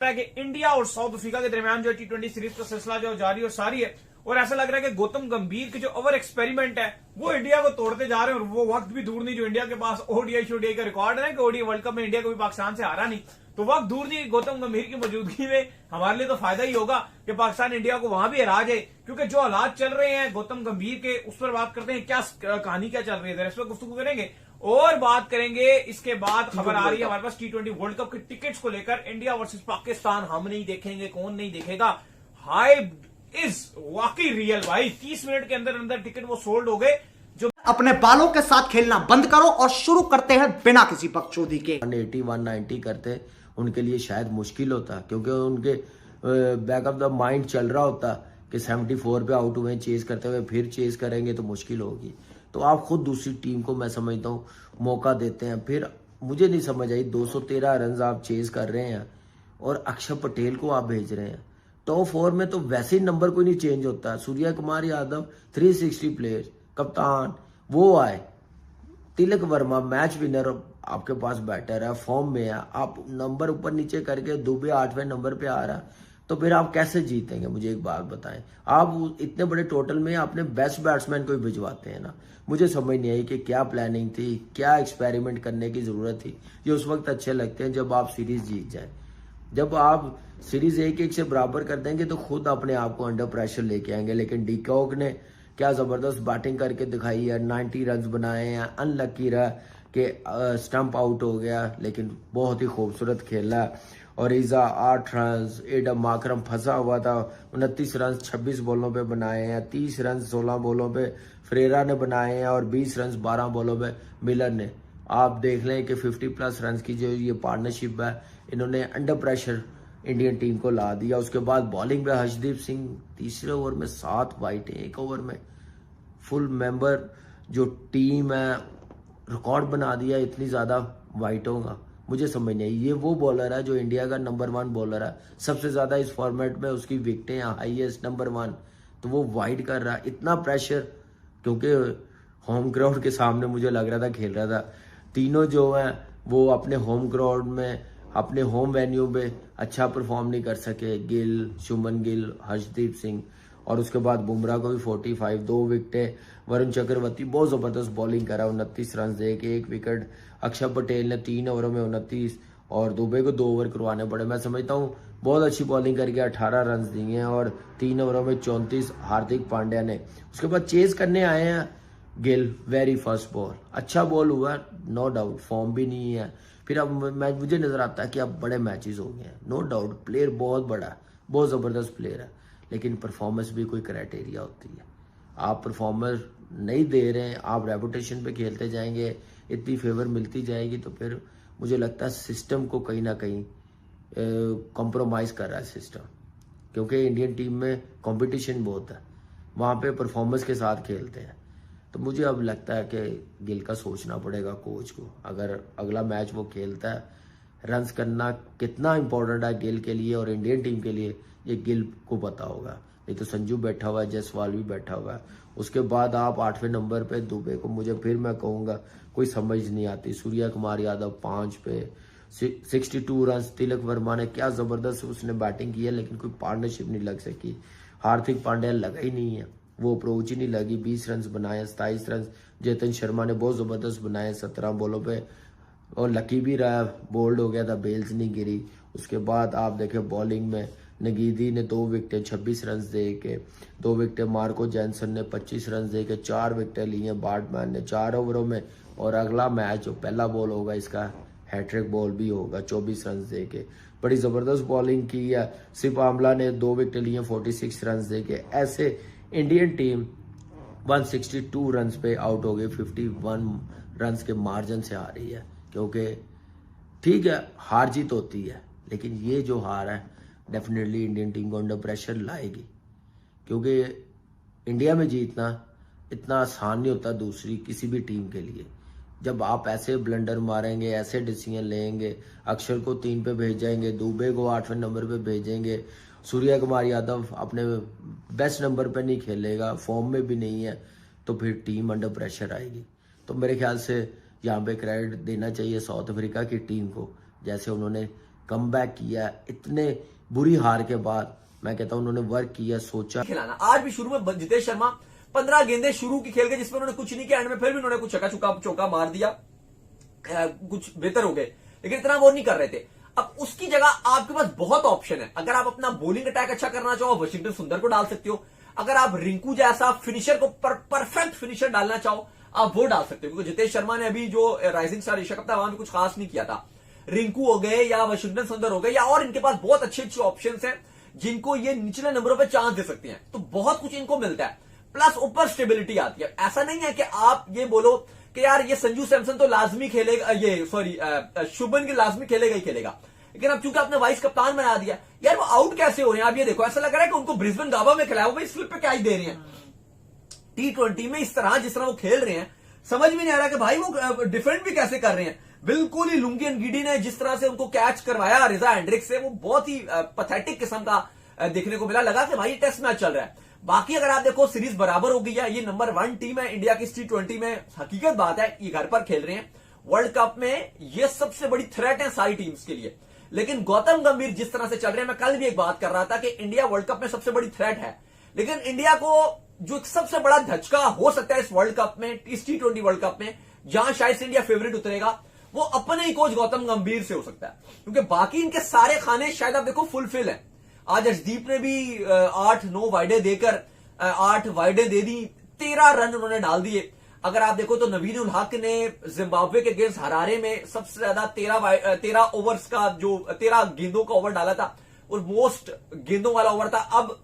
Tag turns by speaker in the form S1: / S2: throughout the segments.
S1: है कि इंडिया और साउथ अफ्रीका के दरमियान जो T20 सीरीज का सिलसिला जो जारी और सारी है, और ऐसा लग रहा है कि गौतम गंभीर के जो ओवर एक्सपेरिमेंट है वो इंडिया को तोड़ते जा रहे हैं। और वो वक्त भी दूर नहीं जो इंडिया के पास ओडीआई शोडीआई का रिकॉर्ड है कि ओडीआई वर्ल्ड कप में इंडिया को भी पाकिस्तान से हारा नहीं, तो वक्त दूर नहीं गौतम गंभीर की मौजूदगी में हमारे लिए तो फायदा ही होगा कि पाकिस्तान इंडिया को वहां भी हरा जाए। क्योंकि जो हालात चल रहे हैं गौतम गंभीर के, उस पर बात करते हैं, क्या कहानी क्या चल रही है, इस पर गुफ्तगू करेंगे और बात करेंगे। इसके बाद खबर आ रही है हमारे पास T20 वर्ल्ड कप के टिकट्स को लेकर, इंडिया वर्सेस पाकिस्तान, हम नहीं देखेंगे, कौन नहीं देखेगा। हाइप इज वाकई रियल भाई, 30 मिनट के अंदर अंदर टिकट वो सोल्ड हो गए। जो
S2: अपने बालों के साथ खेलना बंद करो और शुरू करते हैं बिना किसी बकचोदी के।
S3: 180 190 करते उनके लिए शायद मुश्किल होता, क्योंकि उनके बैक ऑफ द माइंड चल रहा होता कि 74 पे आउट हुए, चेज करते हुए फिर चेज करेंगे तो मुश्किल होगी। तो आप खुद दूसरी टीम को, मैं समझता हूँ, मौका देते हैं। फिर मुझे नहीं समझ आई, 213 रन आप चेज कर रहे हैं और अक्षर पटेल को आप भेज रहे हैं टॉप 4 में, तो वैसे ही नंबर कोई नहीं चेंज होता। सूर्य कुमार यादव 360 प्लेयर, कप्तान वो आए, तिलक वर्मा मैच विनर आपके पास बैटर है, फॉर्म में है, आप नंबर ऊपर नीचे करके दुबे 8वें नंबर पे आ रहा, तो फिर आप कैसे जीतेंगे? मुझे एक बात बताएं। आप इतने बड़े टोटल में आपने बेस्ट बैट्समैन को ही भिजवाते हैं ना। मुझे समझ नहीं आई कि क्या प्लानिंग थी, क्या एक्सपेरिमेंट करने की जरूरत थी। ये उस वक्त अच्छे लगते हैं जब आप सीरीज जीत जाए। जब आप सीरीज 1-1 से बराबर कर देंगे तो खुद अपने आप को अंडर प्रेशर लेके आएंगे। लेकिन डिकॉक ने क्या जबरदस्त बैटिंग करके दिखाई है, 90 रन बनाए हैं। अनलकी रहा कि स्टंप आउट हो गया, लेकिन बहुत ही खूबसूरत खेला। और ईजा 8 रन, एडम माकरम फंसा हुआ था, 29 रन 26 बॉलों पे बनाए हैं। 30 रन 16 बॉलों पे फ्रेरा ने बनाए हैं और 20 रन 12 बॉलों पे मिलर ने। आप देख लें कि 50+ रन की जो ये पार्टनरशिप है, इन्होंने अंडर प्रेशर इंडियन टीम को ला दिया। उसके बाद बॉलिंग पे हर्षदीप सिंह, तीसरे ओवर में 7 वाइट, एक ओवर में फुल मेंबर जो टीम है रिकॉर्ड बना दिया इतनी ज्यादा वाइटों का। मुझे समझ नहीं आई, ये वो बॉलर है जो इंडिया का नंबर 1 बॉलर है, सबसे ज्यादा इस फॉर्मेट में उसकी विकेटें हैं, हाईएस्ट नंबर 1, तो वो वाइट कर रहा है। इतना प्रेशर, क्योंकि होम ग्राउंड के सामने मुझे लग रहा था खेल रहा था। तीनों जो हैं वो अपने होम ग्राउंड में, अपने होम वेन्यू पे अच्छा परफॉर्म नहीं कर सके। गिल, शुभमन गिल, हर्षदीप सिंह, और उसके बाद बुमराह को भी 45, 2 विकेटें। वरुण चक्रवर्ती बहुत जबरदस्त बॉलिंग करा, 29 रन दे के 1 विकेट। अक्षर पटेल ने 3 ओवरों में 29, और दुबे को 2 ओवर करवाने पड़े। मैं समझता हूँ बहुत अच्छी बॉलिंग करके 18 रन दिए हैं, और 3 ओवरों में 34 हार्दिक पांड्या ने। उसके बाद चेज करने आए हैं गिल, वेरी फर्स्ट बॉल अच्छा बॉल हुआ, नो डाउट, फॉर्म भी नहीं है। फिर अब मुझे नजर आता है कि अब बड़े मैचेस हो गए हैं, नो डाउट, प्लेयर बहुत बड़ा है, बहुत जबरदस्त प्लेयर है, लेकिन परफॉर्मेंस भी कोई क्राइटेरिया होती है। आप परफॉर्मेंस नहीं दे रहे हैं, आप रेपुटेशन पे खेलते जाएंगे, इतनी फेवर मिलती जाएगी, तो फिर मुझे लगता है सिस्टम को कहीं ना कहीं कॉम्प्रोमाइज कर रहा है सिस्टम। क्योंकि इंडियन टीम में कंपटीशन बहुत है, वहाँ पे परफॉर्मेंस के साथ खेलते हैं। तो मुझे अब लगता है कि गिल का सोचना पड़ेगा कोच को, अगर अगला मैच वो खेलता है, रन्स करना कितना इंपॉर्टेंट है गिल के लिए और इंडियन टीम के लिए, ये गिल को पता होगा। नहीं तो संजू बैठा हुआ है, जायसवाल भी बैठा हुआ है। उसके बाद आप 8वें नंबर पे दुबे को, मुझे फिर मैं कहूँगा कोई समझ नहीं आती। सूर्य कुमार यादव 5 पे 62 रन। तिलक वर्मा ने क्या जबरदस्त उसने बैटिंग की है, लेकिन कोई पार्टनरशिप नहीं लग सकी। हार्दिक पांड्या लगा ही नहीं है, वो अप्रोच ही नहीं लगी। 20 रन बनाए, 27 रन चेतन शर्मा ने बहुत जबरदस्त बनाए 17 बॉलों पे, और लकी भी रहा, बोल्ड हो गया था, बेल्स नहीं गिरी। उसके बाद आप देखें बॉलिंग में नगीदी ने 2 विकेटें 26 रन दे के, 2 विकेटें मार्को जैनसन ने 25 रन दे के 4 विकेटें ली हैं बार्टमैन ने 4 ओवरों में। और अगला मैच जो पहला बॉल होगा इसका हैट्रिक बॉल भी होगा 24 रन दे के। बड़ी जबरदस्त बॉलिंग की है। सिर्फ आमला ने 2 विकेटें ली हैं 46 रन दे के। ऐसे इंडियन टीम 162 रन पे आउट हो गई, 51 रन के मार्जिन से आ रही है। क्योंकि ठीक है हार जीत होती है, लेकिन ये जो हार है डेफिनेटली इंडियन टीम को अंडर प्रेशर लाएगी। क्योंकि इंडिया में जीतना इतना आसान नहीं होता दूसरी किसी भी टीम के लिए। जब आप ऐसे ब्लंडर मारेंगे, ऐसे डिसीजन लेंगे, अक्षर को 3 पे भेजेंगे, दुबे को 8वें नंबर पे भेजेंगे, सूर्य कुमार यादव अपने बेस्ट नंबर पे नहीं खेलेगा, फॉर्म में भी नहीं है, तो फिर टीम अंडर प्रेशर आएगी। तो मेरे ख्याल से यहाँ पे क्रेडिट देना चाहिए साउथ अफ्रीका की टीम को, जैसे उन्होंने कमबैक किया, इतने बुरी हार के बाद मैं कहता हूं उन्होंने वर्क किया, सोचा।
S4: खिलाना आज भी शुरू में जितेश शर्मा 15 गेंदें शुरू की खेल गए जिसमें उन्होंने कुछ नहीं किया, एंड में फिर भी उन्होंने कुछ चौका मार दिया, कुछ बेहतर हो गए, लेकिन इतना वो नहीं कर रहे थे। अब उसकी जगह आपके पास बहुत ऑप्शन है। अगर आप अपना बॉलिंग अटैक अच्छा करना चाहो, वॉशिंगटन सुंदर को डाल सकते हो। अगर आप रिंकू जैसा फिनिशर को परफेक्ट फिनिशर डालना चाहो, आप वो डाल सकते हो, क्योंकि जितेश शर्मा ने अभी जो राइजिंग स्टार एशिया कप था वहां भी कुछ खास नहीं किया था। रिंकू हो गए या वॉशिंगटन सुंदर हो गए, या और इनके पास बहुत अच्छे अच्छे ऑप्शन हैं जिनको ये निचले नंबरों पर चांस दे सकते हैं। तो बहुत कुछ इनको मिलता है, प्लस ऊपर स्टेबिलिटी आती है। ऐसा नहीं है कि आप ये बोलो कि यार ये संजू सैमसन तो लाजमी खेलेगा, ये सॉरी शुभमन गिल लाजमी खेलेगा ही खेलेगा, लेकिन अब चूंकि आपने वाइस कप्तान बना दिया, यार वो आउट कैसे हो रहे हैं आप ये देखो। ऐसा लग रहा है कि उनको ब्रिस्बेन गाबा में खिलाया, वो भाई स्लिप पे क्या ही दे रहे हैं। T20 में इस तरह जिस तरह वो खेल रहे हैं, समझ में नहीं आ रहा कि भाई वो डिफेंड भी कैसे कर रहे हैं। बिल्कुल ही लुंगी एनगिडी ने जिस तरह से उनको कैच करवाया रिजा हेंड्रिक्स से, वो बहुत ही पैथेटिक किस्म का देखने को मिला। लगा कि भाई टेस्ट मैच चल रहा है। बाकी अगर आप देखो सीरीज बराबर हो गई है, ये नंबर 1 टीम है इंडिया की T20 में। हकीकत बात है, ये घर पर खेल रहे हैं। वर्ल्ड कप में ये सबसे बड़ी थ्रेट है सारी टीम्स के लिए। लेकिन गौतम गंभीर जिस तरह से चल रहे हैं, मैं कल भी एक बात कर रहा था कि इंडिया वर्ल्ड कप में सबसे बड़ी थ्रेट है, लेकिन इंडिया को जो एक सबसे बड़ा धचका हो सकता है इस वर्ल्ड कप में, इस T20 वर्ल्ड कप में, जहां शायद से इंडिया फेवरेट उतरेगा, वो अपने ही कोच गौतम गंभीर से हो सकता है। क्योंकि बाकी इनके सारे खाने शायद आप देखो फुलफिल है। आज अर्शदीप ने भी 8-9 वाइडे देकर 8 वाइडे दे दी, 13 रन उन्होंने डाल दिए। अगर आप देखो तो नवीन उल हक ने जिम्बाब्वे के अगेंस्ट हरारे में सबसे ज्यादा 13 ओवर्स का जो 13 गेंदों का ओवर डाला था, और मोस्ट गेंदों वाला ओवर था। अब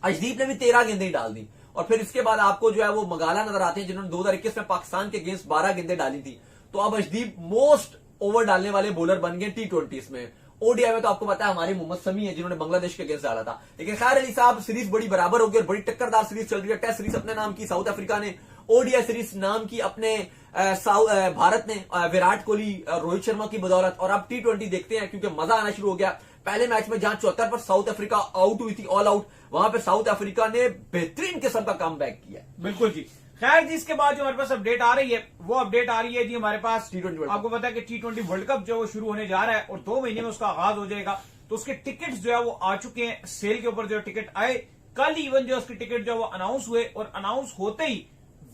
S4: अर्शदीप ने भी 13 गेंदें डाल दी, और फिर इसके बाद आपको जो है वो मगाला नजर आते हैं जिन्होंने 2021 में पाकिस्तान के अगेंस्ट 12 गेंदें डाली थी। तो अब अर्शदीप मोस्ट ओवर डालने वाले बॉलर बन गए T20 में। ओडीआई में तो आपको पता है हमारे मोहम्मद शमी है जिन्होंने बांग्लादेश के अगेंस्ट डाला था। लेकिन खैर अली साहब, सीरीज बड़ी बराबर होगी और बड़ी टक्करदार सीरीज चल रही है। टेस्ट सीरीज अपने नाम की साउथ अफ्रीका ने, ओडीआई सीरीज नाम की अपने भारत ने, विराट कोहली रोहित शर्मा की बदौलत। और अब T20 देखते हैं, क्योंकि मजा आना शुरू हो गया। पहले मैच में जहां 74 पर साउथ अफ्रीका आउट हुई थी, ऑल आउट, वहां पे साउथ अफ्रीका ने बेहतरीन किस्म का कमबैक किया।
S1: बिल्कुल जी। खैर जी, इसके बाद जो हमारे पास अपडेट आ रही है, वो अपडेट आ रही है जी हमारे पास
S4: T20
S1: आपको पता है कि T20 वर्ल्ड कप जो वो शुरू होने जा रहा है और 2 महीने में उसका आगाज हो जाएगा। तो उसके टिकट्स जो है वो आ चुके हैं, सेल के ऊपर जो टिकट आए कल, इवन जो उसके टिकट जो है वो अनाउंस हुए, और अनाउंस होते ही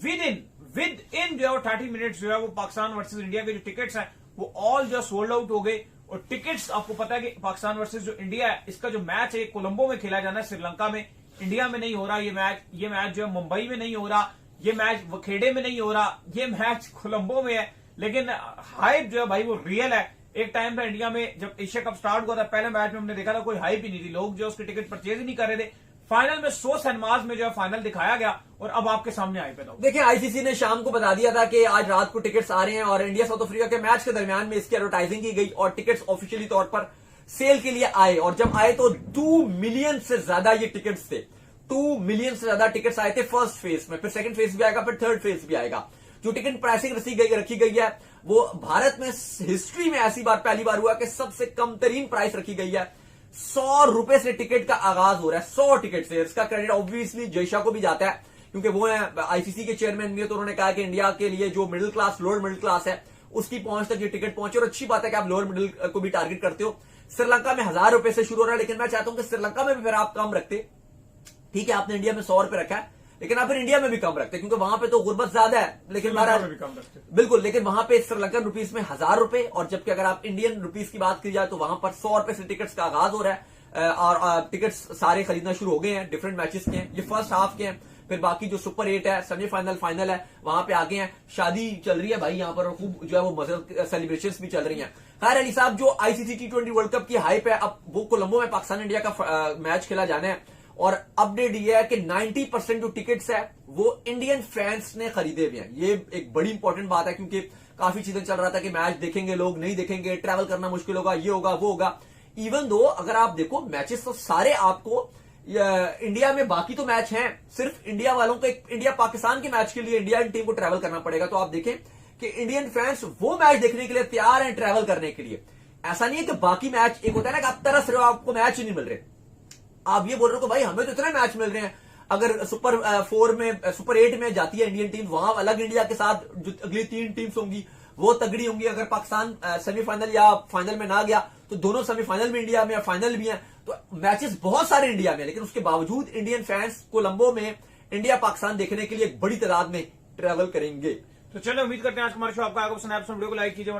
S1: विद इन जो है वो 30 मिनट्स जो है वो पाकिस्तान वर्सेज इंडिया के जो टिकट्स हैं वो ऑल जो सोल्ड आउट हो गए। और टिकट्स आपको पता है कि पाकिस्तान वर्सेज जो इंडिया है, इसका जो मैच है कोलंबो में खेला जाना है, श्रीलंका में, इंडिया में नहीं हो रहा ये मैच जो है मुंबई में नहीं हो रहा, ये मैच वखेड़े में नहीं हो रहा, ये मैच कोलंबो में है। लेकिन हाइप जो है भाई वो रियल है। एक टाइम था इंडिया में जब एशिया कप स्टार्ट हुआ था, पहले मैच में हमने देखा था कोई हाइप ही नहीं थी, लोग जो उसके टिकट परचेज ही नहीं कर रहे थे। फाइनल में 100 सिनेमाज में जो है फाइनल दिखाया गया, और अब आपके सामने आई पैदा।
S4: देखिए, आईसीसी ने शाम को बता दिया था कि आज रात को टिकट्स आ रहे हैं, और इंडिया साउथ अफ्रीका के मैच के दरमियान में इसकी एडवर्टाइजिंग की गई और टिकट्स ऑफिशियली तौर पर सेल के लिए आए। और जब आए तो 2 मिलियन से ज्यादा ये टिकट्स थे, 2 मिलियन से ज्यादा टिकट्स आए थे फर्स्ट फेज में। फिर सेकंड फेज भी आएगा, फिर थर्ड फेज भी आएगा। जो टिकट प्राइसिंग रखी गई है वो भारत में हिस्ट्री में ऐसी बार पहली बार हुआ कि सबसे कम तरीन प्राइस रखी गई है। 100 रुपए से टिकट का आगाज हो रहा है, 100 टिकट से। इसका क्रेडिट ऑब्वियसली जयशा को भी जाता है, क्योंकि वो है आईसीसी के चेयरमैन भी है। तो उन्होंने कहा कि इंडिया के लिए जो middle class, lower middle class है, उसकी पहुंच तक ये टिकट पहुंचे। और अच्छी बात है कि आप लोअर मिडिल को भी टारगेट करते हो। श्रीलंका में 1000 रुपए से शुरू हो रहा है, लेकिन मैं चाहता हूं कि श्रीलंका में भी फिर आप कम रखते। ठीक है, आपने इंडिया में 100 रुपए रखा है, लेकिन आप फिर इंडिया में भी कम रखते, क्योंकि वहां पे तो गुर्बत ज्यादा है। लेकिन बिल्कुल, लेकिन वहां पे श्रीलंकन रुपीस में 1000 रुपए, और जबकि अगर आप इंडियन रुपीस की बात की जाए तो वहां पर 100 रुपए से टिकट्स का आगाज हो रहा है। और टिकट्स सारे खरीदना शुरू हो गए हैं, डिफरेंट मैचेस के हैं, ये फर्स्ट हाफ के हैं। फिर बाकी जो सुपर 8 है, सेमीफाइनल, फाइनल है, वहां पे आगे हैं। शादी चल रही है भाई यहाँ पर, खूब जो है वो मजे सेलिब्रेशंस भी चल रही हैं। खैर अली साहब, जो आईसीसी T20 वर्ल्ड कप की हाइप है, अब वो कोलंबो में पाकिस्तान इंडिया का मैच खेला जाना है। और अपडेट ये है कि 90% जो टिकट्स है वो इंडियन फैंस ने खरीदे हुए हैं। ये एक बड़ी इंपॉर्टेंट बात है, क्योंकि काफी चीजें चल रहा था कि मैच देखेंगे लोग, नहीं देखेंगे, ट्रैवल करना मुश्किल होगा, ये होगा वो होगा। इवन दो अगर आप देखो मैचेस तो सारे आपको इंडिया में, बाकी तो मैच हैं, सिर्फ इंडिया वालों को एक इंडिया पाकिस्तान के मैच के लिए इंडियन टीम को ट्रैवल करना पड़ेगा। तो आप देखें कि इंडियन फैंस वो मैच देखने के लिए तैयार हैं, ट्रैवल करने के लिए। ऐसा नहीं है कि बाकी मैच, एक होता है ना कि आप तरस रहे हो, आपको मैच ही नहीं मिल रहे, आप ये बोल रहे हो कि भाई हमें तो इतने मैच मिल रहे हैं। अगर सुपर 8 में जाती है इंडियन टीम, वहां अलग इंडिया के साथ जो अगली 3 टीम्स होंगी वो तगड़ी होंगी। अगर पाकिस्तान सेमीफाइनल या फाइनल में ना गया तो दोनों सेमीफाइनल में इंडिया में, फाइनल भी है, तो मैचेस बहुत सारे इंडिया में, लेकिन उसके बावजूद इंडियन फैंस कोलंबो में इंडिया पाकिस्तान देखने के लिए एक बड़ी तादाद में ट्रेवल करेंगे।
S1: तो चलो उम्मीद करते हैं आज का हमारा शो आपका आगे पसंद आया। वीडियो को लाइक कीजिए।